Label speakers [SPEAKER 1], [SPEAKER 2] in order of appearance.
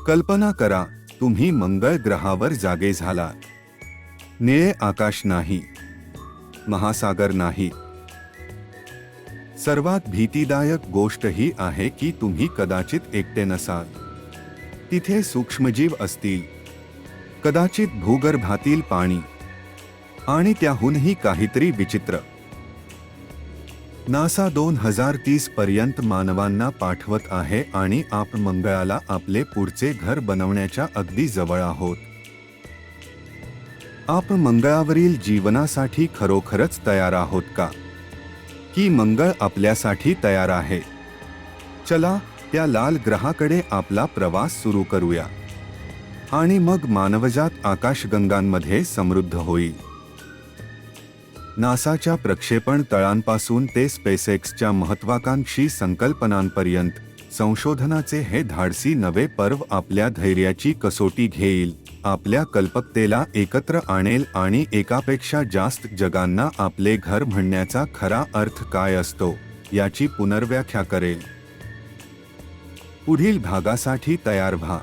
[SPEAKER 1] कल्पना करा, तुम्ही मंगळ ग्रहावर जागे झालात. निळे आकाश नाही, महासागर नाही. सर्वात भीतीदायक गोष्ट ही आहे की तुम्ही कदाचित एकटे नसाल. तिथे सूक्ष्मजीव असतील, कदाचित भूगर्भातील पाणी, आणि त्याहूनही काहीतरी विचित्र. नासा 2030 पर्यंत मानवांना पाठवत आहे आणि आपण मंगळाला आपले पुढचे घर बनवण्याच्या अगदी जवळ आहोत. आपण मंगळावरील जीवनासाठी खरोखरच तयार आहोत का? की मंगळ आपल्यासाठी तयार आहे? चला त्या लाल ग्रहाकडे आपला प्रवास सुरू करूया, आणि मग मानवजात आकाशगंगांमध्ये समृद्ध होईल. नासाच्या प्रक्षेपण तळांपासून ते स्पेसएक्सच्या महत्त्वाकांक्षी संकल्पनांपर्यंत संशोधनाचे हे धाडसी नवे पर्व आपल्या धैर्याची कसोटी घेईल, आपल्या कल्पकतेला एकत्र आणेल आणि एकापेक्षा जास्त जगांना आपले घर म्हणण्याचा खरा अर्थ काय असतो याची पुनर्व्याख्या करेल. पुढील भागासाठी तयार व्हा.